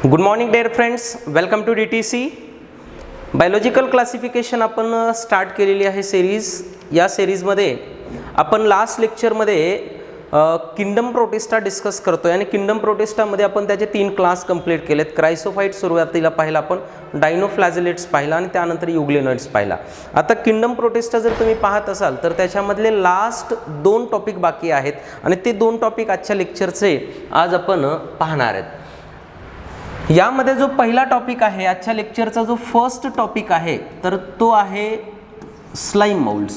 Good morning dear friends, welcome to DTC. Biological classification आपण start केलेली आहे series. या सिरीजमध्ये आपण लास्ट लेक्चरमध्ये किंगडम प्रोटिस्टा डिस्कस करतोय आणि किंगडम प्रोटिस्टामध्ये आपण त्याचे 3 क्लास कंप्लीट केलेत. क्रायसोफाइट सुरुवातीला पाहिला, आपण डायनोफ्लॅजेलेट्स पाहिला आणि त्यानंतर युग्लेनॉइड्स पाहिला. आता किंगडम प्रोटिस्टा जर तुम्ही पाहत असाल तर त्याच्यामधले लास्ट 2 टॉपिक बाकी आहेत आणि ते 2 टॉपिक आजच्या लेक्चरचे आज आपण पाहणार आहेत. यामध्ये जो पहिला टॉपिक आहे आजच्या लेक्चरचा, जो फर्स्ट टॉपिक आहे तर तो आहे स्लाइम मोल्ड्स.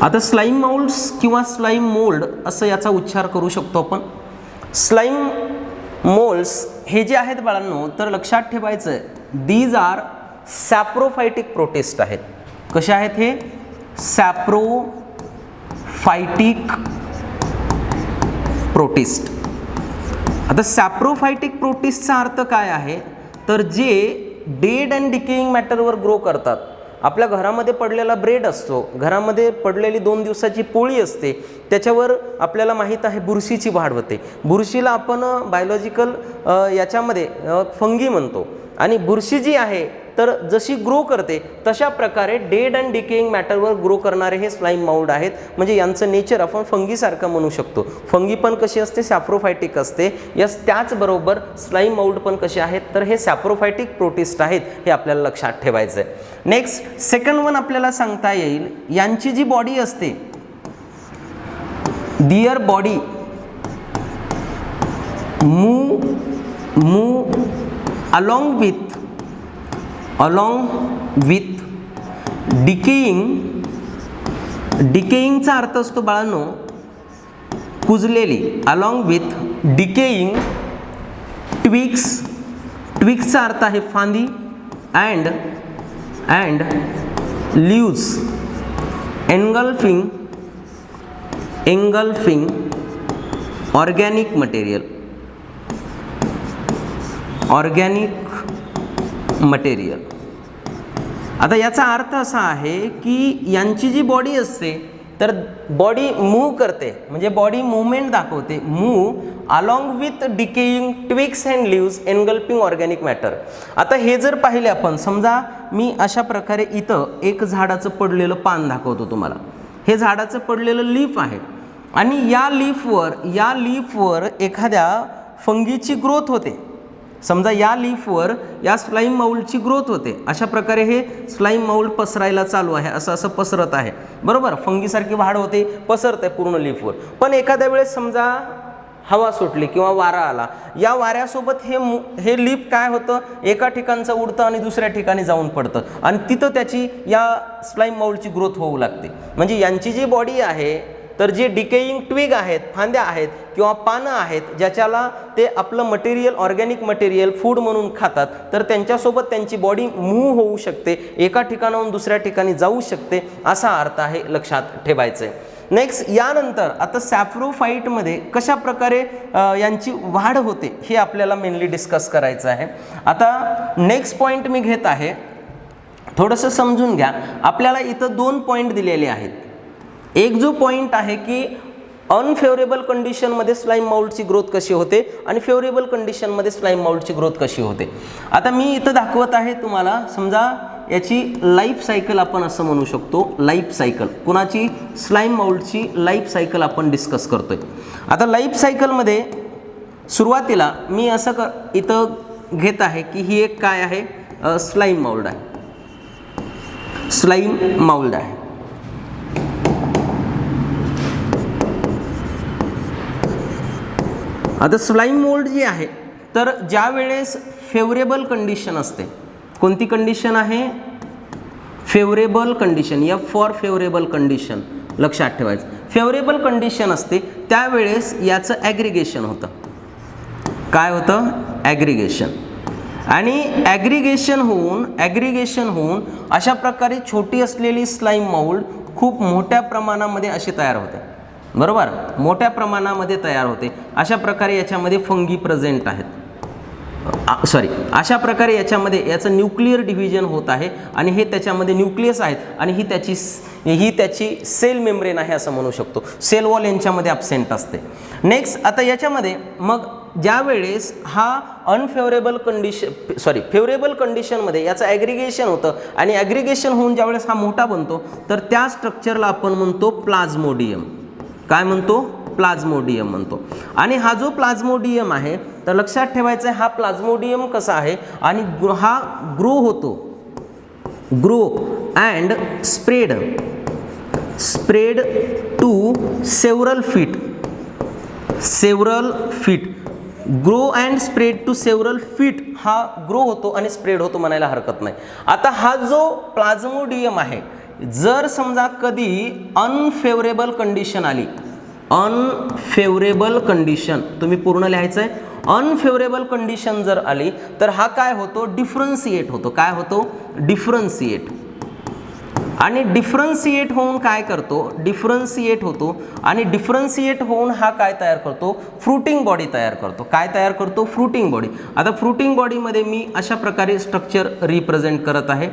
आता स्लाइम मोल्ड्स किंवा स्लाइम मोल्ड असं याचा उच्चार करू शकतो आपण. स्लाइम मोल्ड्स हे जे आहेत बाळांनो, तर लक्षात ठेवायचं दीज आर सॅप्रोफायटिक प्रोटिस्ट आहेत. कसे आहेत हे? सॅप्रोफायटिक प्रोटिस्ट. आता सॅप्रोफायटिक प्रोटिस्टचा अर्थ काय आहे, तर जे डेड अँड डिकेइंग मॅटरवर ग्रो करतात. आपल्या घरामध्ये पडलेला ब्रेड असतो, घरामध्ये पडलेली 2 दिवसाची पोळी असते, त्याच्यावर आपल्याला माहीत आहे बुरशीची वाढ होते. बुरशीला आपण बायोलॉजिकल याच्यामध्ये फंगी म्हणतो. आणि बुरशी जी आहे तर जशी ग्रो करते तशा प्रकारे डेड अँड डिकेइंग मॅटरवर ग्रो करणारे हे स्लाइम माउल्ड आहेत. म्हणजे यांचं नेचर आपण फंगीसारखं म्हणू शकतो. फंगी पण कशी असते? सॅप्रोफायटिक असते. यस, त्याचबरोबर स्लाइम माउल्ड पण कसे आहेत, तर हे सॅप्रोफायटिक प्रोटिस्ट आहेत. हे आपल्याला लक्षात ठेवायचं आहे. नेक्स्ट सेकंड वन आपल्याला सांगता येईल, यांची जी बॉडी असते, दिअर बॉडी मूव along with डिकेइंगचा अर्थ असतो बाळांनो कुजलेली. along with decaying twigsचा अर्थ आहे फांदी. and leaves engulfing organic material. आता याचा अर्थ असा आहे की यांची जी बॉडी असते तर बॉडी मूव्ह करते, म्हणजे बॉडी मूवमेंट दाखवते. Move along with decaying twigs and leaves engulfing organic matter. आता हे जर पाहिले आपण, समजा मी अशा प्रकारे इथं एक झाडाचं पडलेलं पान दाखवतो तुम्हाला. हे झाडाचं पडलेलं लीफ आहे आणि या लीफवर एखाद्या फंगीची ग्रोथ होते. समजा या लीफवर या स्लाइम माउल्डची ग्रोथ होते. अशा प्रकारे हे स्लाइम माउल्ड पसरायला चालू आहे, असं पसरत आहे, बरोबर. फंगीसारखी वाढ होते, पसरते पूर्ण लीफवर. पण एखाद्या वेळेस समजा हवा सुटली किंवा वारा आला, या वाऱ्यासोबत हे लीफ काय होतं, एका ठिकाणचं उडतं आणि दुसऱ्या ठिकाणी जाऊन पडतं आणि तिथं त्याची या स्लाइम माउल्डची ग्रोथ होऊ लागते. म्हणजे यांची जी बॉडी आहे तर जे डिकेइंग ट्विग आहेत, फांद्या आहेत किंवा पानं आहेत, ज्याच्याला ते आपलं मटेरियल, ऑर्गॅनिक मटेरियल फूड म्हणून खातात, तर त्यांच्यासोबत त्यांची बॉडी मूव्ह होऊ शकते, एका ठिकाणाहून दुसऱ्या ठिकाणी जाऊ शकते, असा अर्थ आहे, लक्षात ठेवायचं आहे. नेक्स्ट यानंतर आता सॅप्रोफाइटमध्ये कशा प्रकारे यांची वाढ होते हे आपल्याला मेनली डिस्कस करायचं आहे. आता नेक्स्ट पॉईंट मी घेत आहे, थोडंसं समजून घ्या. आपल्याला इथं 2 पॉईंट दिलेले आहेत. एक जो पॉईंट आहे की अनफेवरेबल कंडिशनमध्ये स्लाइम माउल्डची ग्रोथ कशी होते आणि फेवरेबल कंडिशनमध्ये स्लाइम माउल्डची ग्रोथ कशी होते. आता मी इथं दाखवत आहे तुम्हाला, समजा याची लाईफ सायकल आपण असं म्हणू शकतो. लाईफ सायकल कुणाची? स्लाइम माउल्डची लाईफ सायकल आपण डिस्कस करतोय. आता लाईफ सायकलमध्ये सुरुवातीला मी असं इथं घेत आहे की ही एक काय आहे, स्लाइम माउल्ड आहे. स्लाइम माउल्ड आहे. आता स्लाइम मोल्ड जी आहे तर ज्या वेळेस फेवरेबल कंडिशन असते, कोणती कंडिशन आहे? Favourable condition. F for favourable condition, लक्षात ठेवायचं. फेवरेबल कंडिशन असते त्यावेळेस याचं ॲग्रिगेशन होतं. काय होतं? ॲग्रिगेशन. आणि ॲग्रिगेशन होऊन अशा प्रकारे छोटी असलेली स्लाइम माउल्ड खूप मोठ्या प्रमाणामध्ये अशी तयार होते, बरोबर. मोठ्या प्रमाणामध्ये तयार होते. अशा प्रकारे याच्यामध्ये फंगी प्रेझेंट आहेत. सॉरी, अशा प्रकारे याच्यामध्ये याचं न्यूक्लिअर डिव्हिजन होत आहे आणि हे त्याच्यामध्ये न्यूक्लियस आहेत आणि ही त्याची सेल मेम्ब्रेन आहे असं म्हणू शकतो. सेल वॉल यांच्यामध्ये ॲब्सेंट असते. नेक्स्ट आता याच्यामध्ये मग ज्या वेळेस हा फेवरेबल कंडिशनमध्ये याचं ॲग्रिगेशन होतं आणि ॲग्रिगेशन होऊन ज्यावेळेस हा मोठा बनतो तर त्या स्ट्रक्चरला आपण म्हणतो प्लाझ्मोडियम. काय म्हणतो? प्लाझ्मोडियम म्हणतो. आणि हा जो प्लाझ्मोडियम आहे तर लक्षात ठेवायचं आहे हा प्लाझ्मोडियम कसा आहे आणि हा grow and spread to several feet. Grow and spread to several feet हा ग्रो होतो आणि स्प्रेड होतो म्हणायला हरकत नाही. आता हा जो प्लाझ्मोडियम आहे जर समजा कधी अनफेवरेबल कंडिशन आली, अनफेवरेबल कंडिशन तुम्ही पूर्ण लिहायचं आहे, अनफेवरेबल कंडिशन जर आली तर हा काय होतो? डिफरन्शिएट होतो. काय होतो? डिफरन्शिएट. आणि डिफरन्शिएट होऊन काय करतो? डिफरन्शिएट होतो आणि डिफरन्शिएट होऊन हा काय तयार करतो? फ्रुटिंग बॉडी तयार करतो. काय तयार करतो? Fruiting body. आता फ्रुटिंग बॉडीमध्ये मी अशा प्रकारे स्ट्रक्चर रिप्रेझेंट करत आहे.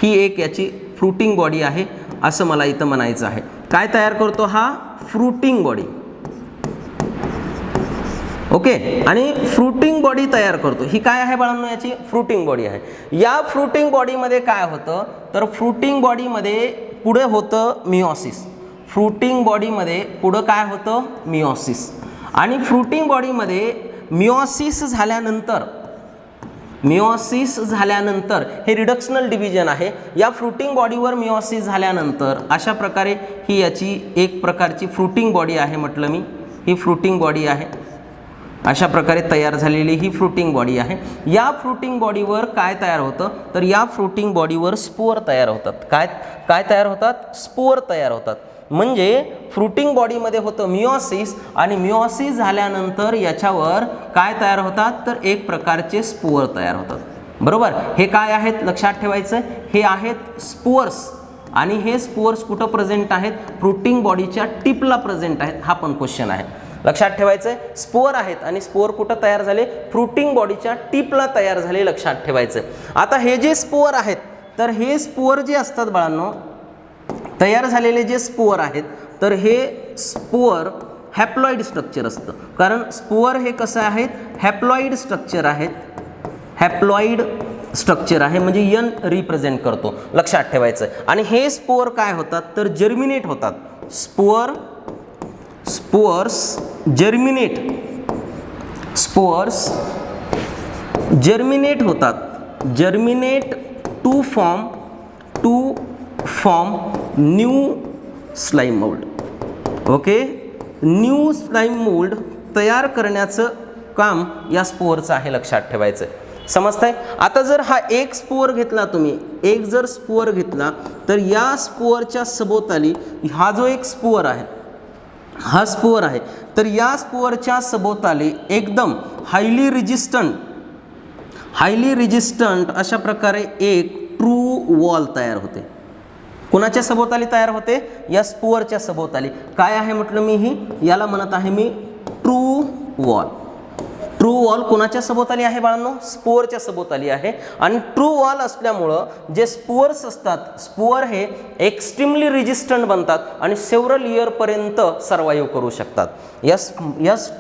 ही एक याची फ्रुटिंग बॉडी आहे असं मला इथं म्हणायचं आहे. काय तयार करतो हा? Fruiting body. ओके. आणि फ्रुटिंग बॉडी तयार करतो. ही काय आहे बाळांनो? याची फ्रुटिंग बॉडी आहे. या फ्रुटिंग बॉडीमध्ये काय होतं तर फ्रुटिंग बॉडीमध्ये पुढे होतं मिओसिस. फ्रुटिंग बॉडीमध्ये पुढं काय होतं? मिओसिस. आणि फ्रुटिंग बॉडीमध्ये मिओसिस झाल्यानंतर हे रिडक्शनल डिव्हिजन आहे. या फ्रुटिंग बॉडीवर मिओसिस झाल्यानंतर अशा प्रकारे ही याची एक प्रकारची फ्रुटिंग बॉडी आहे. म्हटलं मी ही फ्रुटिंग बॉडी आहे. अशा प्रकारे तयार झालेली ही फ्रुटिंग बॉडी आहे. या फ्रुटिंग बॉडीवर काय तयार होतं तर या फ्रुटिंग बॉडीवर स्पोअर तयार होतात. काय तयार होतात? स्पोअर तयार होतात. म्हणजे फ्रुटिंग बॉडीमध्ये होतं मिओसिस आणि मिओसिस झाल्यानंतर याच्यावर काय तयार होतात तर एक प्रकारचे स्पोअर तयार होतात. बरोबर. हे काय आहेत लक्षात ठेवायचं? हे आहेत स्पोअर्स. आणि हे स्पोअर्स कुठं प्रेझेंट आहेत? फ्रुटिंग बॉडीच्या टिपला प्रेझेंट आहेत. हा पण क्वेश्चन आहे. लक्षात ठेवायचं स्पोअर आहेत आणि स्पोअर कुठं तयार झाले? फ्रुटिंग बॉडीच्या टिपला तयार झाले. लक्षात ठेवायचं. आता हे जे स्पोअर आहेत तर हे स्पोअर जे असतात बाळांनो तयार झालेले जे स्पोअर आहेत तर हे स्पोअर हॅप्लॉइड स्ट्रक्चर असतं. कारण स्पोअर हे कसं आहेत? हॅप्लॉइड स्ट्रक्चर आहेत. हॅप्लॉइड स्ट्रक्चर आहे म्हणजे यन रिप्रेझेंट करतो. लक्षात ठेवायचं. आणि हे स्पोअर काय होतात तर जर्मिनेट होतात. स्पोअर्स जर्मिनेट होतात. Germinate to form new slime mould. Okay. New slime mould तयार करण्याचं काम या स्पोअरचं आहे. लक्षात ठेवायचं. समजतंय? आता जर हा एक स्पोअर घेतला तुम्ही, एक जर स्पोअर घेतला तर या स्पोअरच्या सभोवताली हा जो एक स्पोअर आहे हा स्पोअर आहे तर या स्पोअरच्या सभोवताली एकदम हायली रेजिस्टंट अशा प्रकारे एक ट्रू वॉल तयार होते. कोणाच्या सभोवताली तयार होते? या स्पोअरच्या सभोवताली. काय आहे म्हटलं मी? ही याला म्हणत आहे मी ट्रू वॉल. ट्रू वॉल कोणाच्या सभोवताली आहे बाळांनो? स्पोअरच्या सभोवताली आहे. आणि ट्रू वॉल असल्यामुळं जे स्पोअर्स असतात स्पोअर हे एक्स्ट्रीमली रेजिस्टंट बनतात आणि सेव्हरल इयरपर्यंत सर्वाईव्ह करू शकतात. यस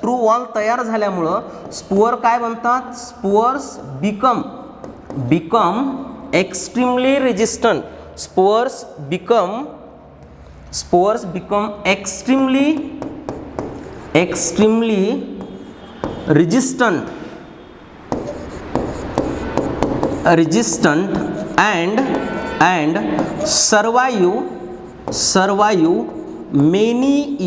ट्रू वॉल तयार झाल्यामुळं स्पोअर काय बनतात? Spores become extremely resistant. Spores become extremely resistant and survive many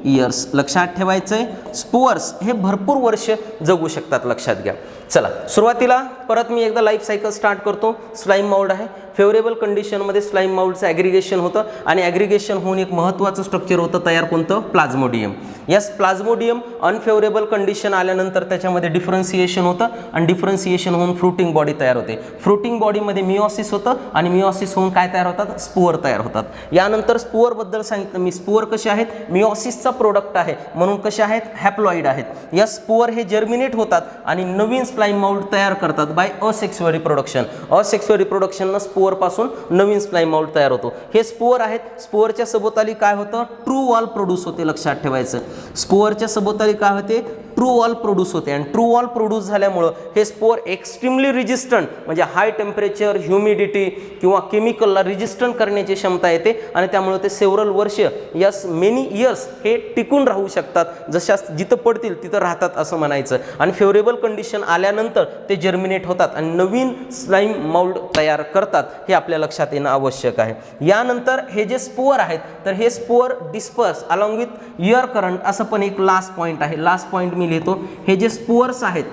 years. लक्षात ठेवायचंय स्पोअर्स हे भरपूर वर्ष जगू शकतात. लक्षात घ्या. चला सुरुवातीला परत मी एकदा लाईफ सायकल स्टार्ट करतो. स्लाइम माउल्ड आहे. फेवरेबल कंडिशनमध्ये स्लाइम माउल्डचं ॲग्रिगेशन होतं आणि ॲग्रिगेशन होऊन एक महत्त्वाचं स्ट्रक्चर होतं तयार. कोणतं? Plasmodium. Yes plasmodium unfavourable condition आल्यानंतर त्याच्यामध्ये डिफरन्सिएशन होतं आणि डिफरन्सिएशन होऊन फ्रुटिंग बॉडी तयार होते. फ्रुटिंग बॉडीमध्ये मिओसिस होतं आणि मिओसिस होऊन काय तयार होतात? स्पोअर तयार होतात. यानंतर स्पोअरबद्दल सांगितलं मी. स्पोअर कसे आहेत? मिओसिसचा प्रोडक्ट आहे, म्हणून कसे आहेत, हॅप्लॉइड आहेत. या स्पोअर हे जर्मिनेट होतात आणि नवीन स्लाइम माउल्ड तयार करतात बाय असेक्सुअल रिप्रोडक्शन. असेक्सुअल रिप्रोडक्शननं स्पोअर पासून नवीन स्लाइम माउल्ड तयार होतो. हे स्पोअर आहेत. स्पोअरच्या सभोवताली काय होतं, ट्रू वॉल प्रोड्यूस होते. लक्षात ठेवायचं, स्पोअरच्या सभोवताली काय होते, ट्रू वॉल प्रोड्यूस होते. आणि ट्रू वॉल प्रोड्यूस झाल्यामुळं हे स्पोअर एक्स्ट्रीमली रेजिस्टंट, म्हणजे हाय टेम्परेचर, ह्युमिडिटी किंवा केमिकलला रेजिस्टंट करण्याची क्षमता येते आणि त्यामुळे ते सेव्हरल वर्ष, यस मेनी इयर्स हे टिकून राहू शकतात. जशा जिथं पडतील तिथं राहतात असं म्हणायचं. आणि फेवरेबल कंडिशन आल्यानंतर ते जर्मिनेट होतात आणि नवीन स्लाइम माउल्ड तयार करतात. हे आपल्या लक्षात येणं आवश्यक आहे. यानंतर हे जे स्पोअर आहेत, तर हे spore disperse along with air current, असं पण एक लास्ट पॉईंट आहे. लास्ट पॉईंट मी लिहितो. हे जे स्पोअर्स आहेत,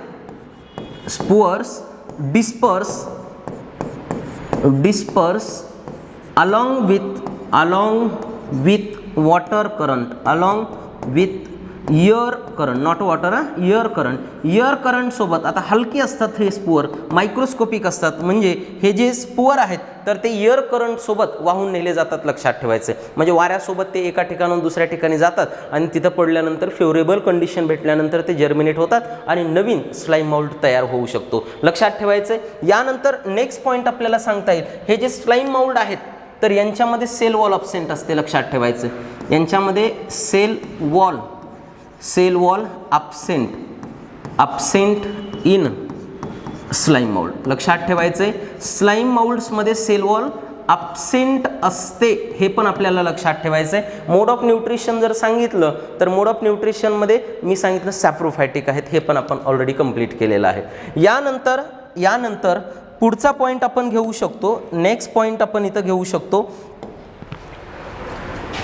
spores disperse along with water current, along with air current, not water, air current. Air current सोबत आता हलकी असतात हे स्पोअर, मायक्रोस्कोपिक असतात. म्हणजे हे जे स्पोअर आहेत तर ते एअर करंट सोबत वाहून नेले जातात. लक्षात ठेवायचे, म्हणजे वाऱ्यासोबत ते एका ठिकाणाहून दुसऱ्या ठिकाणी जातात आणि तिथं पडल्यानंतर फेवरेबल कंडिशन भेटल्यानंतर ते जर्मिनेट होतात आणि नवीन स्लाइम माउल्ड तयार होऊ शकतो. लक्षात ठेवायचं. यानंतर नेक्स्ट पॉईंट आपल्याला सांगता येईल, हे जे स्लाइम माउल्ड आहेत तर यांच्यामध्ये सेल वॉल अब्सेंट असते. लक्षात ठेवायचं, यांच्यामध्ये cell wall absent in slime mould. लक्षात ठेवायचे, स्लाइम माउल्ड्समध्ये सेल वॉल अब्सेंट असते, हे पण आपल्याला लक्षात ठेवायचं आहे. मोड ऑफ न्यूट्रिशन जर सांगितलं तर मोड ऑफ न्यूट्रिशनमध्ये मी सांगितलं सॅप्रोफायटिक आहेत, हे पण आपण ऑलरेडी कंप्लीट केलेलं आहे. यानंतर पुढचा पॉईंट आपण घेऊ शकतो. नेक्स्ट पॉईंट आपण इथं घेऊ शकतो.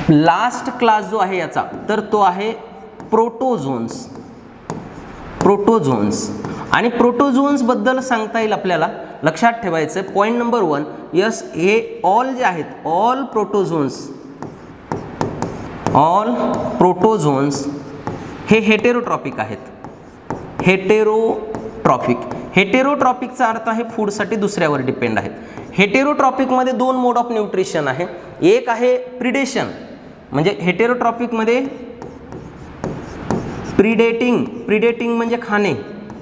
लास्ट क्लास जो आहे याचा, तर तो आहे प्रोटोझोन्स. आणि प्रोटोझोन्स बद्दल सांगता येईल आपल्याला. लक्षात ठेवायचं, पॉईंट नंबर 1, यस हे ऑल जे आहेत, ऑल प्रोटोझोन्स हे हेटेरोट्रॉपिक आहेत. हेटेरोट्रॉपिकचा अर्थ आहे फूडसाठी दुसऱ्यावर डिपेंड आहेत. हेटेरोट्रॉपिकमध्ये 2 मोड ऑफ न्यूट्रिशन आहे. एक आहे प्रिडेशन, म्हणजे हेटेरोट्रॉपिकमध्ये प्रिडेटिंग म्हणजे खाणे,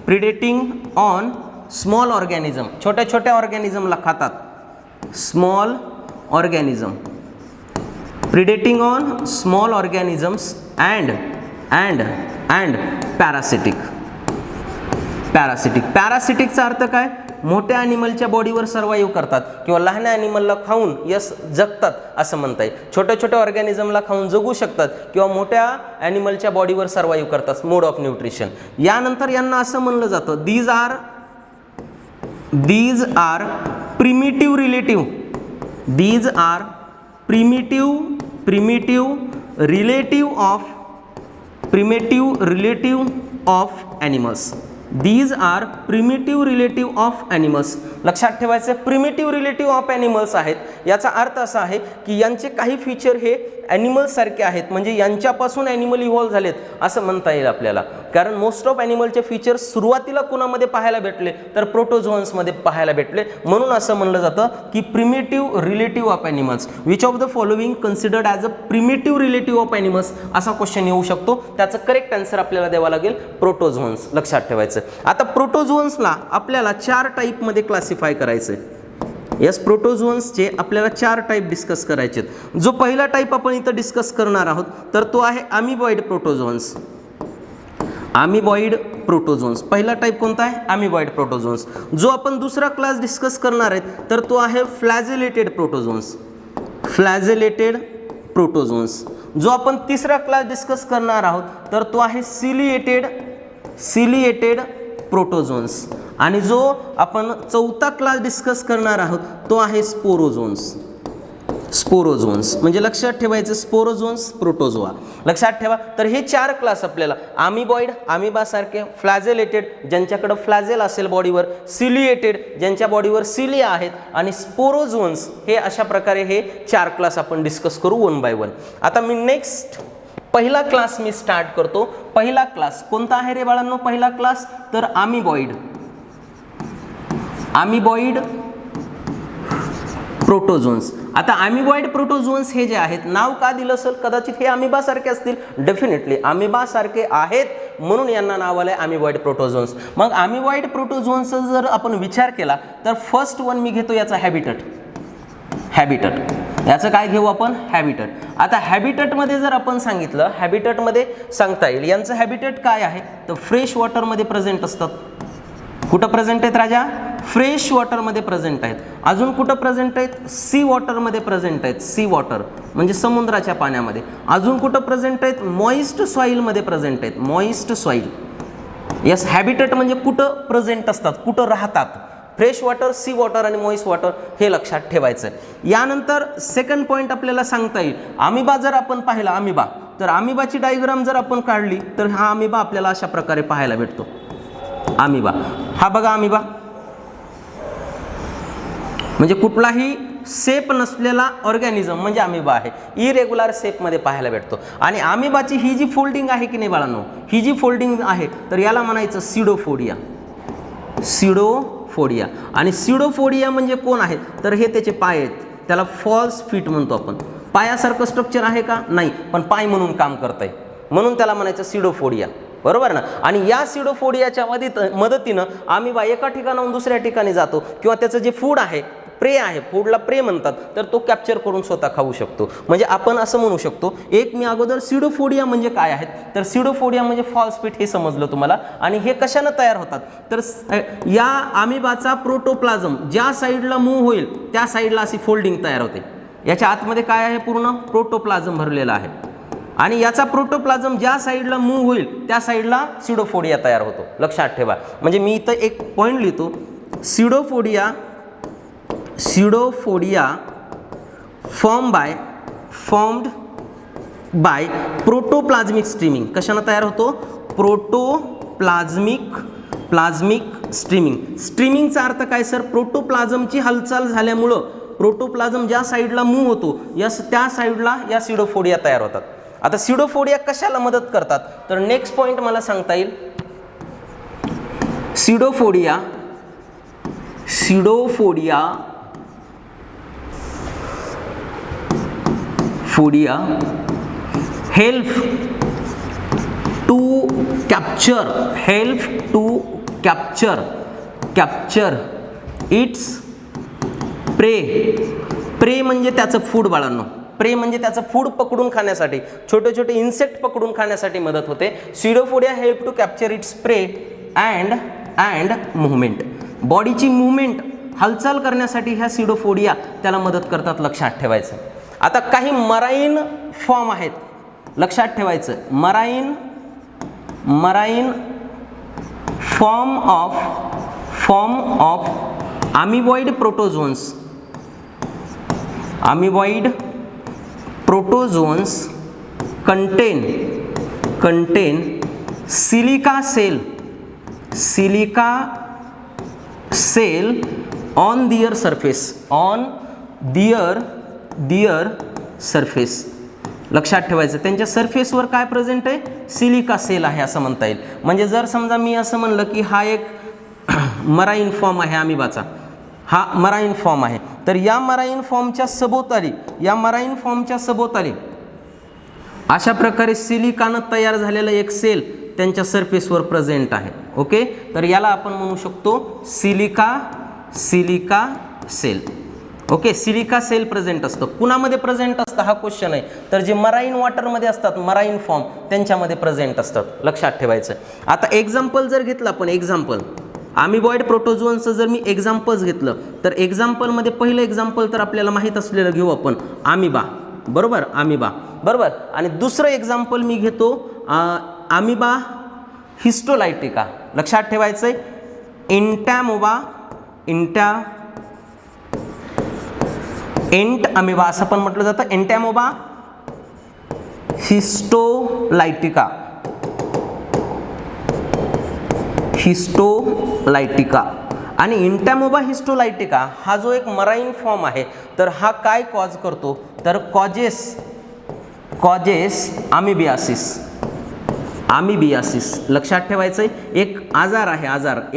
प्रिडेटिंग ऑन स्मॉल ऑर्गॅनिझम, छोट्या छोट्या ऑर्गॅनिझमला खातात. Small organism, predating on small organisms and पॅरासिटिकचा अर्थ काय, मोठ्या ॲनिमलच्या बॉडीवर सर्वाईव्ह करतात किंवा लहान ॲनिमलला खाऊन जगतात असं म्हणता येईल. छोट्या छोट्या ऑर्गॅनिझमला खाऊन जगू शकतात किंवा मोठ्या ॲनिमलच्या बॉडीवर सर्वाईव्ह करतात. Mode of nutrition. यानंतर यांना असं म्हणलं जातं, these are primitive relative of animals. These are primitive relative of animals. लक्षात ठेवायचं, प्रिमिटिव्ह रिलेटिव्ह ऑफ ॲनिमल्स आहेत. याचा अर्थ असा आहे की यांचे काही फीचर हे ॲनिमल्स सारखे आहेत, म्हणजे यांच्यापासून ॲनिमल इव्हॉल्व झालेत असं म्हणता येईल आपल्याला. कारण मोस्ट ऑफ ॲनिमलचे फीचर्स सुरुवातीला कुणामध्ये पाहायला भेटले, तर प्रोटोझोन्समध्ये पाहायला भेटले. म्हणून असं म्हणलं जातं की primitive relative of animals. Which of the following considered as a primitive relative of animals, असा क्वेश्चन येऊ शकतो. त्याचं करेक्ट आन्सर आपल्याला द्यावा लागेल प्रोटोझोन्स. लक्षात ठेवायचं. आता प्रोटोझोन्सला आपल्याला 4 टाईपमध्ये क्लासिफाय करायचं आहे. यस, प्रोटोझोन्सचे आपल्याला 4 टाईप डिस्कस करायचे आहेत. जो पहिला टाईप आपण इथं डिस्कस करणार आहोत तर तो आहे अमिबॉइड प्रोटोझोन्स. पहिला टाईप कोणता आहे, अमिबॉइड प्रोटोझोन्स. जो आपण दुसरा क्लास डिस्कस करणार आहेत तर तो आहे फ्लॅजेलेटेड प्रोटोझोन्स. जो आपण तिसरा क्लास डिस्कस करणार आहोत तर तो आहे सिलिएटेड प्रोटोझोन्स. आणि जो आपण चौथा क्लास डिस्कस करणार आहोत तो आहे स्पोरोझोन्स. म्हणजे लक्षात ठेवायचं, स्पोरोझोन्स, प्रोटोझोआ. लक्षात ठेवा. तर हे 4 क्लास आपल्याला, अमिबॉइड, अमिबासारखे, फ्लॅजेलेटेड ज्यांच्याकडे फ्लॅजेल असेल बॉडीवर, सिलिएटेड ज्यांच्या बॉडीवर सिलिया आहेत, आणि स्पोरोझोन्स, हे अशा प्रकारे हे 4 क्लास आपण डिस्कस करू 1 बाय 1. आता मी नेक्स्ट पहिला क्लास मी स्टार्ट करतो. पहिला क्लास कोणता आहे रे बाळांनो? पहिला क्लास तर अमिबॉइड प्रोटोझोन्स. आता अमिबॉइड प्रोटोझोन्स हे जे आहेत, नाव का दिलं असेल, कदाचित हे अमिबासारखे असतील, डेफिनेटली अमिबासारखे आहेत म्हणून यांना नाव आलंय अमिबॉइड प्रोटोझोन्स. मग अमिबॉइड प्रोटोझोन्सचा जर आपण विचार केला तर फर्स्ट वन मी घेतो याचा हॅबिटट. याचं काय घेऊ आपण, हॅबिटट. आता हॅबिटटमध्ये जर आपण सांगितलं, हॅबिटटमध्ये सांगता येईल यांचं हॅबिटट काय आहे, तर फ्रेश वॉटरमध्ये प्रेझेंट असतात. कुठं प्रेझेंट आहेत राजा, फ्रेश वॉटरमध्ये प्रेझेंट आहेत. अजून कुठं प्रेझेंट आहेत, सी वॉटरमध्ये प्रेझेंट आहेत. सी वॉटर म्हणजे समुद्राच्या पाण्यामध्ये. अजून कुठं प्रेझेंट आहेत, मॉइस्ट सॉईलमध्ये प्रेझेंट आहेत. Moist soil. यस, हॅबिटट म्हणजे कुठं प्रेझेंट असतात, कुठं राहतात. फ्रेश वॉटर, सी वॉटर आणि मॉइस्ट वॉटर हे लक्षात ठेवायचं. यानंतर सेकंड पॉईंट आपल्याला सांगता येईल, अमिबा जर आपण पाहिला, अमिबा, तर अमिबाची डायग्राम जर आपण काढली तर हा अमिबा आपल्याला अशा प्रकारे पाहायला भेटतो. अमिबा हा बघा, अमिबा म्हणजे कुठलाही शेप नसलेला ऑर्गॅनिझम म्हणजे अमिबा आहे. इरेग्युलर शेपमध्ये पाहायला भेटतो. आणि अमिबाची ही जी फोल्डिंग आहे की नाही बाळांनो, ही जी फोल्डिंग आहे तर याला म्हणायचं सिडोफोडिया. सिडोफोडिया. आणि सिडोफोडिया म्हणजे कोण आहेत, तर हे त्याचे पाय आहेत. त्याला फॉल्स फीट म्हणतो आपण. पायासारखं स्ट्रक्चर आहे का, नाही, पण पाय म्हणून काम करतंय म्हणून त्याला म्हणायचं सिडोफोडिया. बरोबर ना. आणि या सिडोफोडियाच्या मदतीनं अमिबा एका ठिकाणाहून दुसऱ्या ठिकाणी जातो किंवा त्याचं जे फूड आहे, प्रे आहे, फूडला प्रे म्हणतात, तर तो कॅप्चर करून स्वतः खाऊ शकतो. म्हणजे आपण असं म्हणू शकतो, एक मी अगोदर सिडोफोडिया म्हणजे काय आहेत, तर सिडोफोडिया म्हणजे फॉल्स फीट हे समजलं तुम्हाला. आणि हे कशानं तयार होतात, तर या अमिबाचा प्रोटोप्लाझम ज्या साईडला मूव्ह होईल त्या साईडला अशी फोल्डिंग तयार होते. याच्या आतमध्ये काय आहे, पूर्ण प्रोटोप्लाझम भरलेला आहे. आणि याचा प्रोटोप्लाझम ज्या साईडला मूव्ह होईल त्या साईडला सिडोफोडिया तयार होतो. लक्षात ठेवा. म्हणजे मी इथं एक पॉईंट लिहितो, सिडोफोडिया फॉर्म्ड बाय प्रोटोप्लाझ्मिक स्ट्रीमिंग. कशानं तयार होतो, प्लाझ्मिक स्ट्रीमिंग. स्ट्रीमिंगचा अर्थ काय सर, प्रोटोप्लाझमची हालचाल झाल्यामुळं प्रोटोप्लाझम ज्या साईडला मूव्ह होतो त्या साईडला या सिडोफोडिया तयार होतात. आता सिडोफोडिया कशाला मदत करतात, तर नेक्स्ट पॉइंट मला सांगता येईल, सिडोफोडिया help to capture its prey म्हणजे त्याचं फूड बाळांनो. प्रे म्हणजे त्याचं फूड पकडून खाण्यासाठी, छोटे छोटे इन्सेक्ट पकडून खाण्यासाठी मदत होते. Pseudopodia help to capture its prey and movement. बॉडीची मुवमेंट, हालचाल करण्यासाठी ह्या सिडोफोडिया त्याला मदत करतात. लक्षात ठेवायचं. आता काही मराईन फॉर्म आहेत, लक्षात ठेवायचं. Marine form of amoeboid protozoans contain silica cell on their surface. लक्षात ठेवायचं, त्यांच्या सरफेसवर काय प्रेझेंट आहे, सिलिका सेल आहे असं म्हणता येईल. म्हणजे जर समजा मी असं म्हणलं की हा एक मराईन फॉर्म आहे अमिबाचा, हा मराईन फॉर्म आहे, तर या मराईन फॉर्मच्या सभोवताली अशा प्रकारे सिलिकानं तयार झालेलं एक सेल त्यांच्या सरफेसवर प्रेझेंट आहे. ओके, तर याला आपण म्हणू शकतो silica cell. Okay, silica cell present असतं. कुणामध्ये प्रेझेंट असतं हा क्वेश्चन आहे, तर जे मराईन वॉटरमध्ये असतात, मराईन फॉर्म, त्यांच्यामध्ये प्रेझेंट असतात. लक्षात ठेवायचं. आता एक्झाम्पल जर घेतलं आपण, एक्झाम्पल अमिबॉइड प्रोटोझोनचं जर मी एक्झाम्पल्स घेतलं तर एक्झाम्पलमध्ये पहिलं एक्झाम्पल तर आपल्याला माहीत असलेलं घेऊ आपण, अमिबा. बरोबर, अमिबा. बरोबर. आणि दुसरं एक्झाम्पल मी घेतो अमिबा हिस्टोलायटिका. लक्षात ठेवायचं आहे, एंट अमिबा असं पण म्हटलं जातं. एंटॅमोबा हिस्टोलायटिका. आणि इंटॅमोबा हिस्टोलायटिका हा जो एक मराईन फॉर्म आहे, तर हा काय कॉज करतो, तर कॉजेस अमिबियासिस. लक्षात ठेवायचं आहे, एक आजार आहे,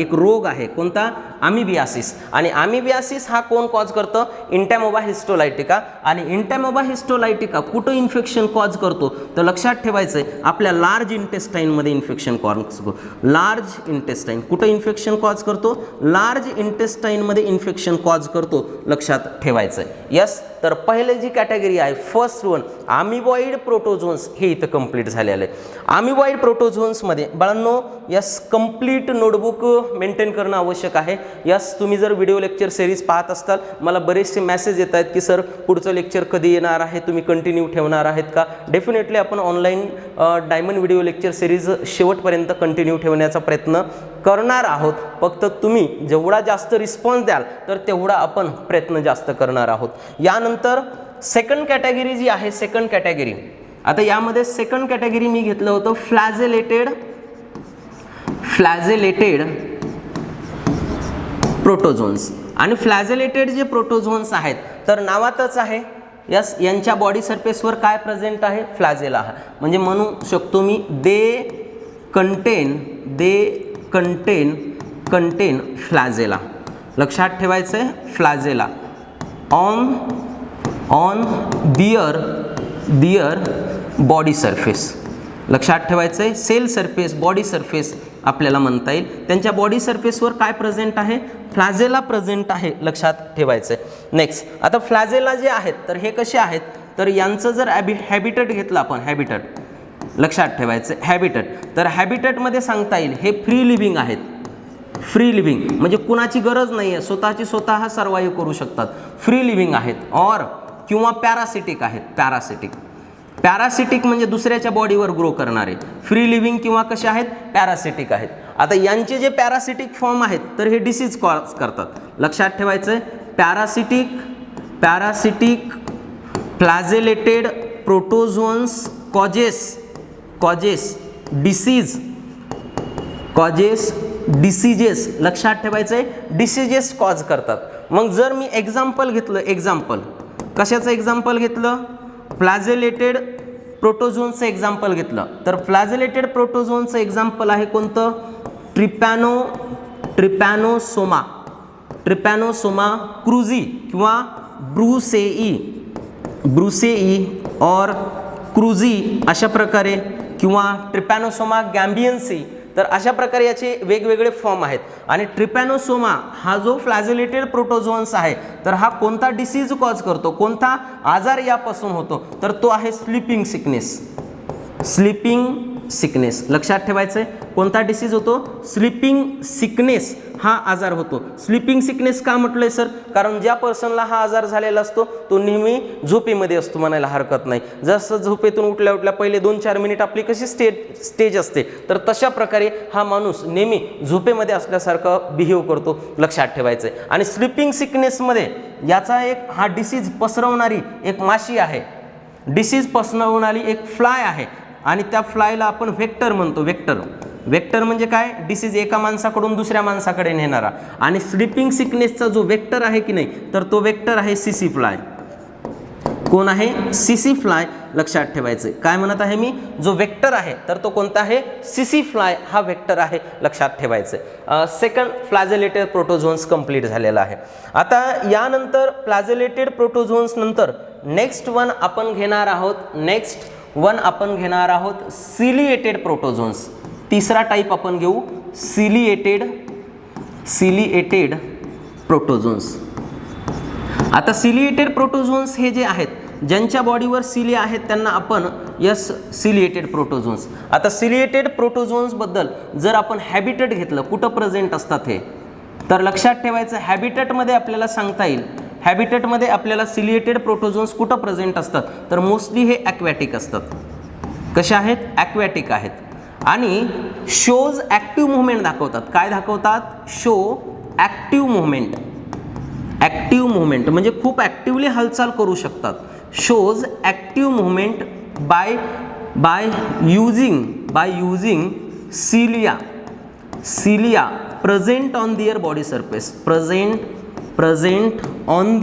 एक रोग आहे. कोणता, अमिबियासिस. आणि अमिबियासिस हा कोण कॉज करतं? इंटॅमोबा हिस्टोलायटिका. आणि इंटॅमोबा हिस्टोलायटिका कुठं इन्फेक्शन कॉज करतो? तर लक्षात ठेवायचं आहे आपल्या लार्ज इंटेस्टाईनमध्ये इन्फेक्शन कॉज करतो. लार्ज इंटेस्टाईन कुठं इन्फेक्शन कॉज करतो? लार्ज इंटेस्टाईनमध्ये इन्फेक्शन कॉज करतो, लक्षात ठेवायचं आहे. यस, तर पहिले जी कॅटेगरी आहे फर्स्ट वन अमिबॉइड प्रोटोझोन्स हे इथं कंप्लीट झालेलं आहे. अमिबॉइड प्रोटोझोन्समध्ये बाळांनो यस कंप्लीट नोटबुक मेंटेन करणं आवश्यक आहे. यस, तुम्ही जर व्हिडिओ लेक्चर सिरीज पाहत असताल, मला बरेचसे मेसेज येत आहेत की सर पुढचं लेक्चर कधी येणार आहे, तुम्ही कंटिन्यू ठेवणार आहेत का? डेफिनेटली आपण online diamond video lecture series शेवटपर्यंत कंटिन्यू ठेवण्याचा प्रयत्न करणार आहोत. फक्त तुम्ही जेवढा जास्त रिस्पॉन्स द्याल तर तेवढा आपण प्रयत्न जास्त करणार आहोत. यानंतर सेकंड कॅटेगरी जी आहे, सेकंड कॅटेगरी, आता यामध्ये सेकंड कॅटेगरी मी घेतलं होतं फ्लॅजेलेटेड प्रोटोझोन्स. आणि फ्लॅजेलेटेड जे प्रोटोझोन्स आहेत तर नावातच आहे यस, यांच्या बॉडी सरफेसवर काय प्रेझेंट आहे? फ्लॅजेला. म्हणजे म्हणू शकतो मी दे कंटेन फ्लॅजेला. लक्षात ठेवायचं आहे फ्लॅजेला ऑन दिअर बॉडी सरफेस. लक्षात ठेवायचं आहे सेल सरफेस, बॉडी सरफेस आपल्याला म्हणता येईल. त्यांच्या बॉडी सरफेसवर काय प्रेझेंट आहे? फ्लॅजेला प्रेझेंट आहे, लक्षात ठेवायचं आहे. नेक्स्ट, आता फ्लॅजेला जे आहेत तर हे कसे आहेत? तर यांचं जर हॅबिटट घेतलं आपण, हॅबिटट लक्षात ठेवायचं हॅबिटट, तर हॅबिटटमध्ये सांगता येईल हे फ्री लिव्हिंग आहेत. फ्री लिव्हिंग म्हणजे कुणाची गरज नाही आहे, स्वतःची स्वतः सर्वाईव्ह करू शकतात, फ्री लिव्हिंग आहेत. और किंवा पॅरासिटिक आहेत. पॅरासिटिक म्हणजे दुसऱ्याच्या बॉडीवर ग्रो करणारे. फ्री लिव्हिंग किंवा कसे आहेत? पॅरासिटिक आहेत. आता यांचे जे पॅरासिटिक फॉर्म आहेत तर हे डिसीज कॉज करतात. लक्षात ठेवायचं आहे पॅरासिटिक फ्लॅजेलेटेड प्रोटोझोन्स कॉजेस डिसीजेस. लक्षात ठेवायचं आहे डिसीजेस कॉज करतात. मग जर मी एक्झाम्पल घेतलं, एक्झाम्पल कशाचं एक्झाम्पल घेतलं? फ्लॅजेलेटेड प्रोटोझोन्सचं एक्झाम्पल घेतलं तर फ्लॅजेलेटेड प्रोटोझोन्सचं एक्झाम्पल आहे कोणतं? ट्रिपॅनोसोमा क्रुझी किंवा ब्रुसेई और क्रुझी अशा प्रकारे, किंवा ट्रिपॅनोसोमा गॅम्बियन्सी. तर अशा प्रकारे याचे वेगवेगळे फॉर्म आहेत. आणि ट्रिपॅनोसोमा हा जो फ्लॅजेलेटेड प्रोटोझोन्स आहे तर हा कोणता डिसीज कॉज करतो, कोणता आजार यापासून होतो? तर तो आहे स्लीपिंग सिकनेस. लक्षात ठेवायचं आहे कोणता डिसीज होतो? स्लीपिंग सिकनेस हा आजार होतो. स्लीपिंग सिकनेस का म्हटलंय सर? कारण ज्या पर्सनला हा आजार झालेला असतो तो नेहमी झोपेमध्ये असतो म्हणायला हरकत नाही. जसं झोपेतून उठल्या पहिले 2-4 मिनिट आपली कशी स्टेज असते तर तशा प्रकारे हा माणूस नेहमी झोपेमध्ये असल्यासारखं बिहेव करतो. लक्षात ठेवायचं आहे. आणि स्लीपिंग सिकनेसमध्ये याचा एक हा डिसीज पसरवणारी एक माशी आहे, डिसीज पसरवणारी एक फ्लाय आहे. आणि त्या फ्लायला आपण व्हेक्टर म्हणतो. वेक्टर म्हणजे काय? डिसीज एका माणसाकडून दुसऱ्या माणसाकडे नेणारा. आणि स्लीपिंग सिकनेसचा जो वेक्टर आहे की नाही तर तो वेक्टर आहे सीसी फ्लाय. कोण आहे? CC fly. लक्षात ठेवायचं काय म्हणत आहे मी? जो वेक्टर आहे तर तो कोणता आहे? सीसी फ्लाय हा वेक्टर आहे. लक्षात ठेवायचं. सेकंड फ्लॅजेलेटेड प्रोटोझोन्स कंप्लीट झालेला आहे. आता यानंतर फ्लॅजेलेटेड प्रोटोझोन्स नंतर नेक्स्ट वन आपण घेणार आहोत सिलिएटेड प्रोटोझोन्स. तिसरा टाईप आपण घेऊ सिलिएटेड प्रोटोझोन्स. आता सिलिएटेड प्रोटोझोन्स हे जे आहेत ज्यांच्या बॉडीवर सिलिया आहेत त्यांना आपण सिलिएटेड प्रोटोझोन्स. आता सिलिएटेड प्रोटोझोन्स बद्दल जर आपण हॅबिटट घेतलं कुठं प्रेझेंट असतात हे तर लक्षात ठेवायचं हॅबिटटमध्ये आपल्याला सांगता येईल. हॅबिटटमध्ये आपल्याला सिलिएटेड प्रोटोझोन्स कुठं प्रेझेंट असतात तर मोस्टली हे ॲक्वॅटिक असतात. कसे आहेत? ॲक्वॅटिक आहेत. आणि शोज ॲक्टिव्ह मुवमेंट दाखवतात. काय दाखवतात? शो ॲक्टिव्ह मुवमेंट म्हणजे खूप ॲक्टिव्हली हालचाल करू शकतात. Shows active movement by using cilia present on their body surface. Present on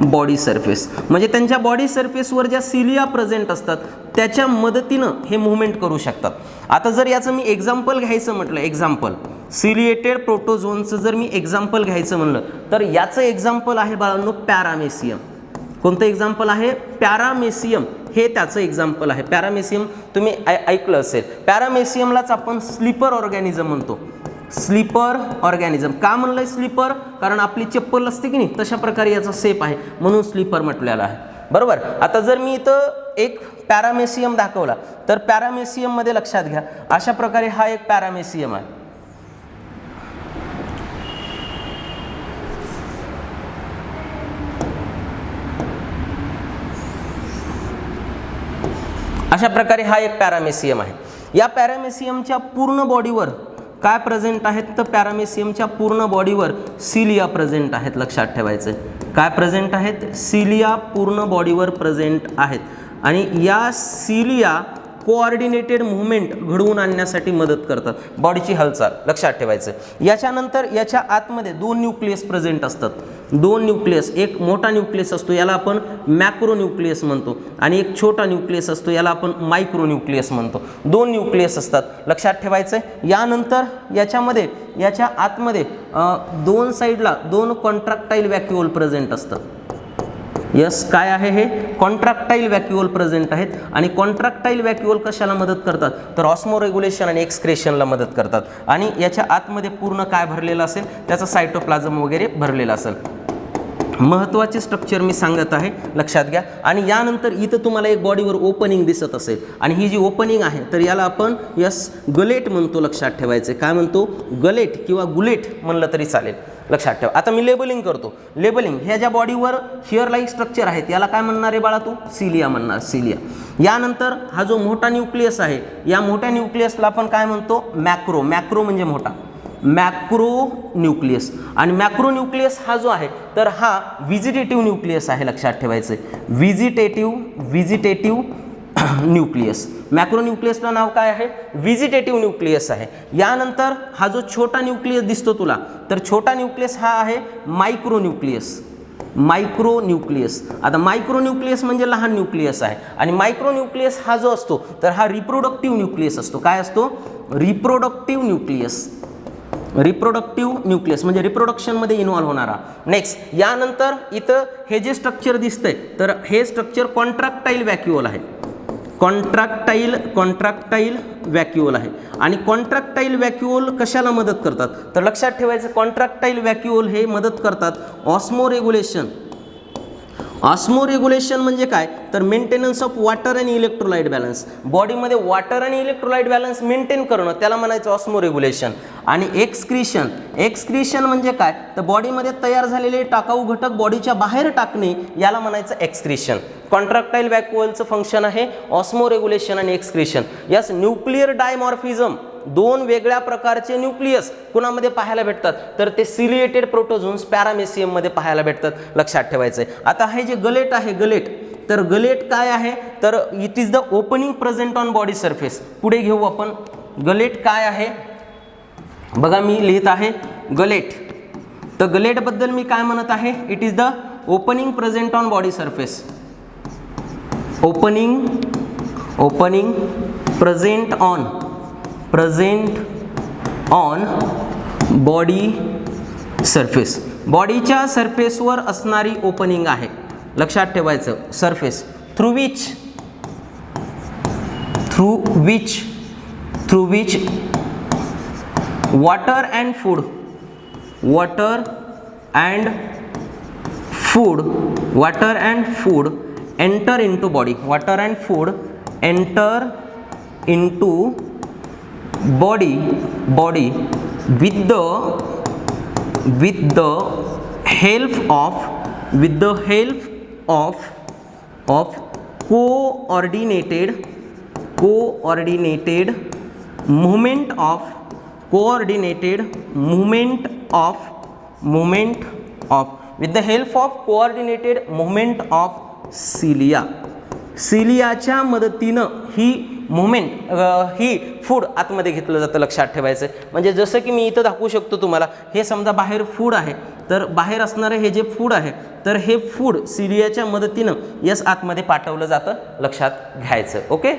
body surface, म्हणजे त्यांच्या बॉडी सरफेसवर ज्या सिलिया प्रेझेंट असतात त्याच्या मदतीनं हे मुवमेंट करू शकतात. आता जर याचं मी एक्झाम्पल घ्यायचं म्हटलं, एक्झाम्पल सिलिएटेड प्रोटोझोनचं जर मी एक्झाम्पल घ्यायचं म्हणलं तर याचं एक्झाम्पल आहे बाळांनो पॅरामेसियम. कोणतं एक्झाम्पल आहे? पॅरामेसियम हे त्याचं एक्झाम्पल आहे. पॅरामेसियम तुम्ही ऐकलं असेल. पॅरामेसियमलाच आपण स्लीपर ऑर्गॅनिझम म्हणतो. स्लीपर ऑर्गॅनिझम का म्हणलंय स्लीपर? कारण आपली चप्पल असते की नाही तशा प्रकारे याचा शेप आहे म्हणून स्लीपर म्हटलेला आहे. बरोबर. आता जर मी इथं एक पॅरामेसियम दाखवला तर पॅरामेसियममध्ये लक्षात घ्या अशा प्रकारे हा एक पॅरामेसियम आहे. अशा प्रकारे हा एक पॅरामेसियम आहे. या पॅरामेसियमच्या पूर्ण बॉडीवर काय प्रेझेंट आहेत? तर पॅरामेसियमच्या पूर्ण बॉडीवर सिलिया प्रेझेंट आहेत. लक्षात ठेवायचं. काय प्रेझेंट आहेत? सिलिया पूर्ण बॉडीवर प्रेझेंट आहेत आणि या सिलिया कोऑर्डिनेटेड मुवमेंट घडवून आणण्यासाठी मदत करतात, बॉडीची हालचाल. लक्षात ठेवायचं. याच्यानंतर याच्या आतमध्ये 2 न्यूक्लियस प्रेझेंट असतात. 2 न्यूक्लियस, एक मोठा न्यूक्लियस असतो याला आपण मॅक्रो न्यूक्लियस म्हणतो आणि एक छोटा न्यूक्लियस असतो याला आपण मायक्रो न्यूक्लियस म्हणतो. 2 न्यूक्लियस असतात. लक्षात ठेवायचं. यानंतर याच्यामध्ये याच्या आतमध्ये 2 साईडला 2 कॉन्ट्रॅक्टाईल व्हॅक्युओल प्रेझेंट असतात. यस, काय आहे हे? कॉन्ट्रॅक्टाईल व्हॅक्युओल प्रेझेंट आहेत आणि कॉन्ट्रॅक्टाईल व्हॅक्युओल कशाला मदत करतात? तर ऑस्मो रेग्युलेशन आणि एक्सक्रेशनला मदत करतात. आणि याच्या आतमध्ये पूर्ण काय भरलेलं असेल? त्याचा सायटोप्लाझम वगैरे भरलेला असेल. महत्त्वाचे स्ट्रक्चर मी सांगत आहे, लक्षात घ्या. आणि यानंतर इथं तुम्हाला एक बॉडीवर ओपनिंग दिसत असेल आणि ही जी ओपनिंग आहे तर याला आपण गलेट म्हणतो. लक्षात ठेवायचे. काय म्हणतो? गलेट किंवा गुलेट म्हणलं तरी चालेल. लक्षात ठेवा. आता मी लेबलिंग करतो. लेबलिंग ह्या ज्या बॉडीवर हिअर लाईक स्ट्रक्चर आहेत याला काय म्हणणार आहे बाळा तू? सिलिया म्हणणार, सिलिया. यानंतर हा जो मोठा न्यूक्लियस आहे या मोठ्या न्यूक्लियसला आपण काय म्हणतो? मॅक्रो. मॅक्रो म्हणजे मोठा, मॅक्रो न्यूक्लियस. आणि मॅक्रो न्यूक्लियस हा जो आहे तर हा व्हिजिटेटिव्ह न्यूक्लियस आहे. लक्षात ठेवायचं. Vegetative nucleus. मॅक्रो न्यूक्लियसला नाव काय आहे? व्हिजिटेटिव्ह न्यूक्लियस आहे. यानंतर हा जो छोटा न्यूक्लियस दिसतो तुला तर छोटा न्यूक्लियस हा आहे मायक्रो न्यूक्लियस. Micro nucleus. आता मायक्रो न्यूक्लियस म्हणजे लहान न्यूक्लियस आहे आणि मायक्रो न्यूक्लियस हा जो असतो तर हा रिप्रोडक्टिव्ह न्यूक्लियस असतो. काय असतो? Reproductive nucleus. रिप्रोडक्टिव्ह न्यूक्लियस म्हणजे रिप्रोडक्शनमध्ये इन्व्हॉल्व होणारा. नेक्स्ट, यानंतर इथं हे जे स्ट्रक्चर दिसतंय तर हे स्ट्रक्चर कॉन्ट्रॅक्टाईल व्हॅक्युओल आहे. कॉन्ट्रॅक्टाईल व्हॅक्युओल आहे. आणि कॉन्ट्रॅक्टाईल व्हॅक्युओल कशाला मदत करतात? तर लक्षात ठेवायचं कॉन्ट्रॅक्टाईल व्हॅक्युओल हे मदत करतात ऑस्मो रेग्युलेशन. ऑस्मो रेग्युलेशन म्हणजे काय? तर मेंटेनन्स ऑफ वॉटर आणि इलेक्ट्रोलाइट बॅलन्स. बॉडीमध्ये वॉटर आणि इलेक्ट्रोलाइट बॅलन्स मेंटेन करणं त्याला म्हणायचं ऑस्मो रेग्युलेशन. आणि एक्सक्रीशन. एक्सक्रीशन म्हणजे काय? तर बॉडीमध्ये तयार झालेले टाकाऊ घटक बॉडीच्या बाहेर टाकणे याला म्हणायचं एक्सक्रीशन. कॉन्ट्रॅक्टाईल व्हॅक्युओलचं फंक्शन आहे ऑस्मो रेग्युलेशन आणि एक्सक्रीशन. यास न्यूक्लिअर डायमॉर्फिझम 2 वेगळ्या प्रकारचे न्यूक्लियस कुणामध्ये पाहायला भेटतात? तर ते सिलिएटेड प्रोटोझोन्स पॅरामेसियममध्ये पाहायला भेटतात. लक्षात ठेवायचं. आता हे जे गलेट आहे, गलेट, तर गलेट काय आहे? तर it is the opening present on body surface. पुढे घेऊ आपण. गलेट काय आहे? बघा मी लिहित आहे गलेट. तर गलेटबद्दल मी काय म्हणत आहे? It is the opening present on body surface. Opening present on body surface. बॉडीच्या सरफेसवर असणारी ओपनिंग आहे. लक्षात ठेवायचं. Surface through which water and food enter into body. Water and food enter into body with the help of coordinated movement of with the help of coordinated movement of cilia. सिलियाच्या मदतीनं ही movement ही food आतमध्ये घेतलं जातं, लक्षात ठेवायचं. म्हणजे जसं की मी इथं दाखवू शकतो तुम्हाला, हे समजा बाहेर फूड आहे, तर बाहेर असणारं हे जे फूड आहे, तर हे फूड सिलियाच्या मदतीनं यस आतमध्ये पाठवलं जातं, लक्षात घ्यायचं. ओके,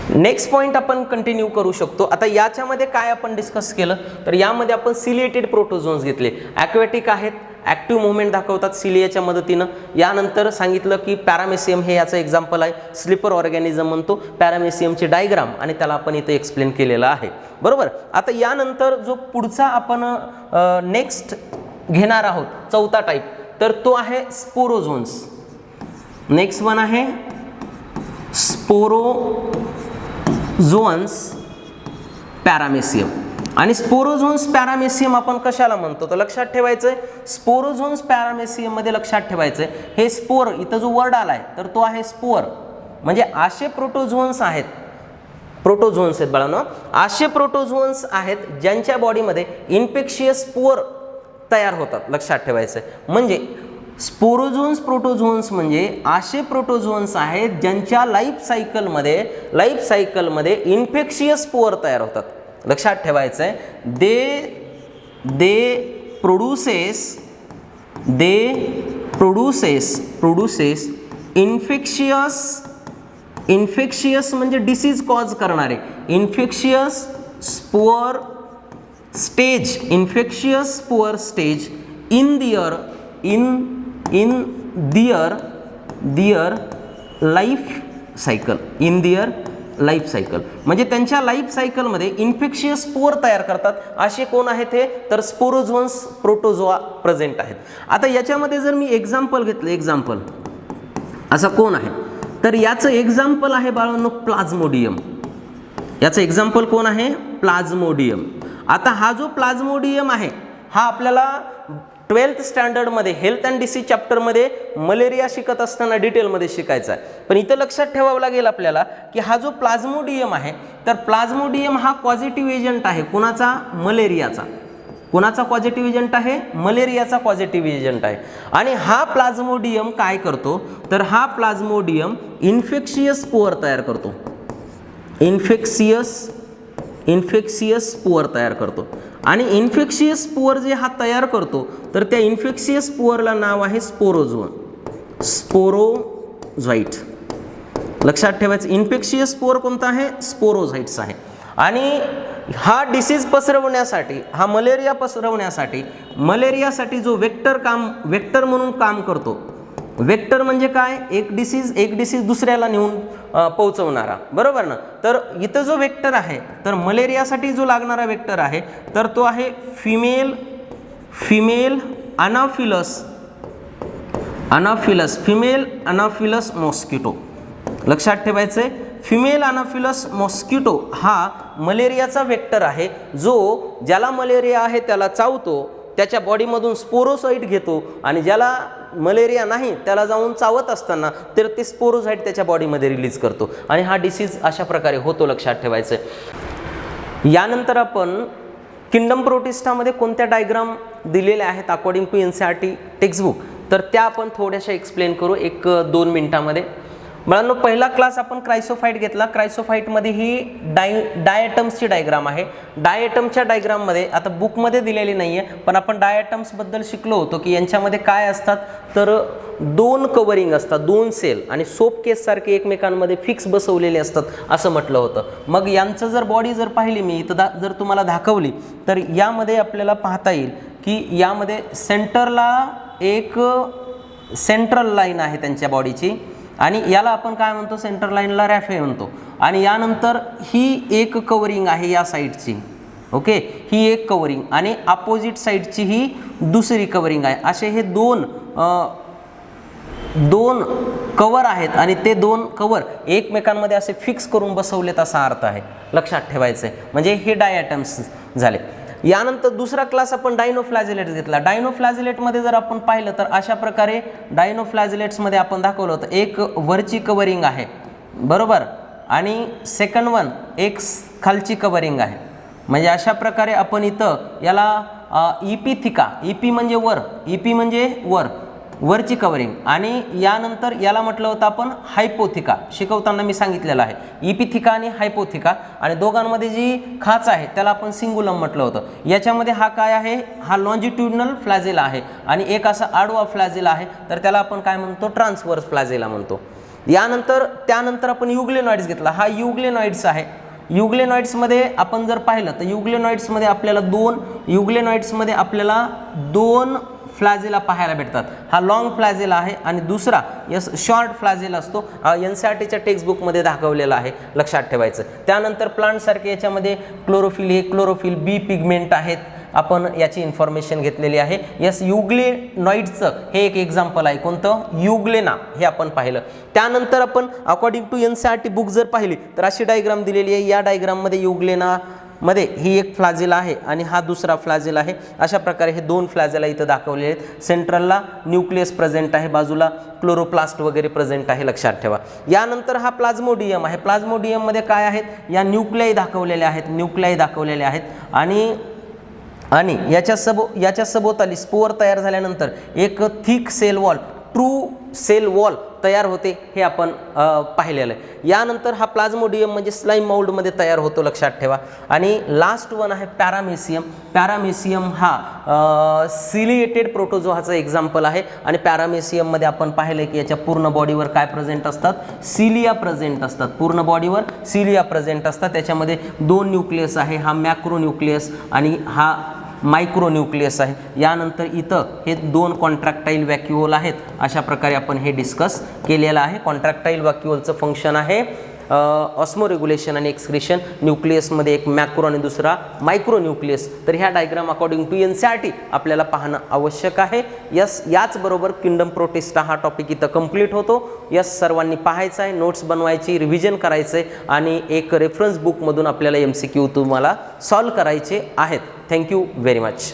नेक्स्ट पॉईंट आपण कंटिन्यू करू शकतो. आता याच्यामध्ये काय आपण डिस्कस केलं, तर यामध्ये आपण सिलिएटेड प्रोटोझोन्स घेतले. ॲक्वॅटिक आहेत, ॲक्टिव्ह मुवमेंट दाखवतात सिलियाच्या मदतीनं. यानंतर सांगितलं की पॅरामेसियम हे याचं एक्झाम्पल आहे, स्लीपर ऑर्गॅनिझम म्हणतो. पॅरामेसियमची डायग्राम आणि त्याला आपण इथं एक्सप्लेन केलेलं आहे, बरोबर. आता यानंतर जो पुढचा आपण नेक्स्ट घेणार आहोत, चौथा टाईप, तर तो आहे स्पोरोझोन्स. नेक्स्ट वन आहे स्पोरोझोन्स पॅरामेसियम. आणि स्पोरोझोन्स पॅरामेसियम आपण कशाला म्हणतो, तर लक्षात ठेवायचं आहे, स्पोरोझोन्स पॅरामेसियममध्ये लक्षात ठेवायचं आहे, हे स्पोर, इथं जो वर्ड आला आहे तर तो आहे स्पोर. म्हणजे असे प्रोटोझोन्स आहेत, प्रोटोझोन्स आहेत बाळांनो, असे प्रोटोझोन्स आहेत ज्यांच्या बॉडीमध्ये इन्फेक्शियस स्पोर तयार होतात, लक्षात ठेवायचं आहे. म्हणजे स्पोरोझोन्स प्रोटोझोन्स म्हणजे असे प्रोटोझोन्स आहेत ज्यांच्या लाईफ सायकलमध्ये इन्फेक्शियस स्पोर तयार होतात, लक्षात ठेवायचं आहे. दे प्रोड्युसेस इन्फेक्शियस म्हणजे डिसीज कॉज करणारे, infectious spore stage in their life cycle. म्हणजे त्यांच्या लाईफ सायकलमध्ये इन्फेक्शियस स्पोर तयार करतात. असे कोण आहेत हे, तर स्पोरोझोन्स प्रोटोझोआ प्रेझेंट आहेत. आता याच्यामध्ये जर मी एक्झाम्पल घेतलं, एक्झाम्पल असा कोण आहे, तर याचं एक्झाम्पल आहे बाळांनो प्लाझ्मोडियम. याचं एक्झाम्पल कोण आहे, प्लाझ्मोडियम. आता हा जो प्लाझ्मोडियम आहे हा आपल्याला 12th स्टँडर्डमध्ये health and disease चॅप्टरमध्ये malaria शिकत असताना डिटेलमध्ये शिकायचा आहे. पण इथं लक्षात ठेवावं लागेल आपल्याला की हा जो प्लाझ्मोडियम आहे, तर प्लाझ्मोडियम हा पॉझिटिव्ह एजंट आहे. कुणाचा, मलेरियाचा. कुणाचा पॉझिटिव्ह एजंट आहे, मलेरियाचा पॉझिटिव्ह एजंट आहे. आणि हा प्लाझ्मोडियम काय करतो, तर हा प्लाझ्मोडियम इन्फेक्शियस स्पोअर तयार करतो, इन्फेक्शियस स्पोअर तयार करतो. आणि इन्फेक्शियस स्पोअर जे हा तयार करतो, तर त्या इन्फेक्शियस स्पोअरला नाव आहे स्पोरोझाईट. लक्षात ठेवायचं, इन्फेक्शियस स्पोअर कोणता आहे, स्पोरोझाईट्स आहे. आणि हा डिसीज पसरवण्यासाठी, हा मलेरिया पसरवण्यासाठी, मलेरियासाठी जो वेक्टर म्हणून काम करतो. वेक्टर म्हणजे काय, एक डिसीज दुसऱ्याला नेऊन पोहोचवणारा, बरोबर ना. तर इथं जो वेक्टर आहे, तर मलेरियासाठी जो लागणारा वेक्टर आहे, तर तो आहे फिमेल अनाफिलस मॉस्किटो. लक्षात ठेवायचं आहे, फिमेल अनाफिलस मॉस्किटो हा मलेरियाचा वेक्टर आहे, ज्याला मलेरिया आहे त्याला चावतो, त्याच्या बॉडीमधून स्पोरोसाइट घेतो, आणि ज्याला मलेरिया नाही त्याला जाऊन चावत असताना तर ते स्पोरोसाइट त्याच्या बॉडीमध्ये रिलीज करतो, आणि हा डिसीज अशा प्रकारे होतो, लक्षात ठेवायचं. यानंतर आपण किंगडम प्रोटिस्टामध्ये कोणत्या डायग्राम दिलेल्या आहेत अकॉर्डिंग टू NCERT टेक्स्टबुक, तर त्या आपण थोड्याशा एक्सप्लेन करू 1-2 मिनिटांमध्ये. मुलांनो, पहिला क्लास आपण क्रायसोफाईट घेतला. क्रायसोफाईटमध्ये ही डायॲटम्सची डायग्राम आहे. डायॲटमच्या डायग्राममध्ये आता बुकमध्ये दिलेली नाही आहे, पण आपण डायॲटम्सबद्दल शिकलो होतो की यांच्यामध्ये काय असतात, तर 2 कवरिंग असतात, 2 सेल, आणि सोप केससारखे एकमेकांमध्ये फिक्स बसवलेले असतात असं म्हटलं होतं. मग यांचं जर बॉडी जर पाहिली मी तर जर तुम्हाला दाखवली, तर यामध्ये आपल्याला पाहता येईल की यामध्ये सेंटरला एक सेंट्रल लाईन आहे त्यांच्या बॉडीची, आणि याला आपण काय म्हणतो, सेंटर लाईनला रॅफे म्हणतो. आणि यानंतर ही एक कवरिंग आहे या साईडची, ओके, ही एक कवरिंग, आणि अपोजिट साईडची ही दुसरी कवरिंग आहे. असे हे दोन कवर आहेत, आणि ते 2 कवर एकमेकांमध्ये असे फिक्स करून बसवलेत असा अर्थ आहे, लक्षात ठेवायचं आहे. म्हणजे हे डायॲटम्स झाले. यानंतर दुसरा क्लास आपण डायनोफ्लॅजिलेट्स घेतला. डायनोफ्लॅजिलेटमध्ये जर आपण पाहिलं तर अशा प्रकारे डायनोफ्लॅजिलेट्समध्ये आपण दाखवलं होतं, एक वरची कवरिंग आहे, बरोबर, आणि सेकंड वन एक खालची कवरिंग आहे. म्हणजे अशा प्रकारे आपण इथं याला इपिथिका, इपी म्हणजे वर, इपी म्हणजे वर, वरची कवरिंग, आणि यानंतर याला म्हटलं होतं आपण हायपोथिका, शिकवताना मी सांगितलेलं आहे इपिथिका आणि हायपोथिका, आणि दोघांमध्ये जी खाच आहे त्याला आपण सिंगुलम म्हटलं होतं. याच्यामध्ये हा काय आहे, हा लॉन्जिट्युडनल फ्लॅजेला आहे आणि एक असा आडवा फ्लॅजेला आहे, तर त्याला आपण काय म्हणतो, ट्रान्सवर्स फ्लॅजेला म्हणतो. त्यानंतर आपण युग्लेनॉइड्स घेतला, हा युग्लेनॉइड्स आहे. युग्लेनॉइड्समध्ये आपण जर पाहिलं तर युग्लेनॉइड्समध्ये आपल्याला दोन फ्लॅजेला पाहायला भेटतात. हा लॉंग फ्लॅजेला आहे आणि दुसरा शॉर्ट फ्लॅजेला असतो. NCERTच्या टेक्स्टबुकमध्ये दाखवलेला आहे, लक्षात ठेवायचं. त्यानंतर प्लांटसारखे याच्यामध्ये क्लोरोफिल बी पिगमेंट आहेत, आपण याची इन्फॉर्मेशन घेतलेली आहे. युग्लेनॉइड्सचं हे एक एक्झाम्पल आहे, कोणतं, युग्लेना, हे आपण पाहिलं. त्यानंतर आपण अकॉर्डिंग टू NCERT बुक जर पाहिली तर अशी डायग्राम दिलेली आहे. या डायग्राममध्ये युग्लेना मध्ये ही एक फ्लॅजेला आहे आणि हा दुसरा फ्लॅजेला आहे. अशा प्रकारे हे दोन फ्लॅजेला इथं दाखवलेले आहेत. सेंट्रलला न्यूक्लियस प्रेझेंट आहे, बाजूला क्लोरोप्लास्ट वगैरे प्रेझेंट आहे, लक्षात ठेवा. यानंतर हा प्लाझ्मोडियम आहे. प्लाझ्मोडियममध्ये काय आहेत, या न्यूक्लियाई दाखवलेल्या आहेत आणि याच्या सभोवताली स्पोअर तयार झाल्यानंतर एक thick cell wall, true cell wall तयार होते, हे आपण पाहिलेलं आहे. यानंतर हा प्लाझ्मोडियम म्हणजे स्लाइम माउल्डमध्ये तयार होतो, लक्षात ठेवा. आणि लास्ट वन आहे पॅरामेसियम. पॅरामेसियम हा सिलिएटेड प्रोटोझोआचा एक्झाम्पल आहे आणि पॅरामेसियममध्ये आपण पाहिलं की याच्या पूर्ण बॉडीवर काय प्रेझेंट असतात, सिलिया प्रेझेंट असतात. पूर्ण बॉडीवर सिलिया प्रेझेंट असतात. त्याच्यामध्ये दोन न्यूक्लियस आहे, हा मॅक्रो न्यूक्लियस आणि हा मायक्रो न्यूक्लियस आहे. यानंतर इथं हे दोन कॉन्ट्रॅक्टाईल व्हॅक्युओल आहेत. अशा प्रकारे आपण हे डिस्कस केलेलं आहे. कॉन्ट्रॅक्टाईल व्हॅक्युओलचं फंक्शन आहे ऑस्मो रेग्युलेशन आणि एक्सक्रिशन. न्यूक्लियसमध्ये एक मॅक्रो आणि दुसरा मायक्रो न्यूक्लियस. तर ह्या डायग्राम अकॉर्डिंग टू NCERT आपल्याला पाहणं आवश्यक आहे. याचबरोबर किंगडम प्रोटिस्टा हा टॉपिक इथं कंप्लीट होतो. सर्वांनी पाहायचं आहे, नोट्स बनवायची, रिव्हिजन करायचं आहे आणि एक रेफरन्स बुकमधून आपल्याला MCQ तुम्हाला सॉल्व करायचे आहेत. Thank you very much.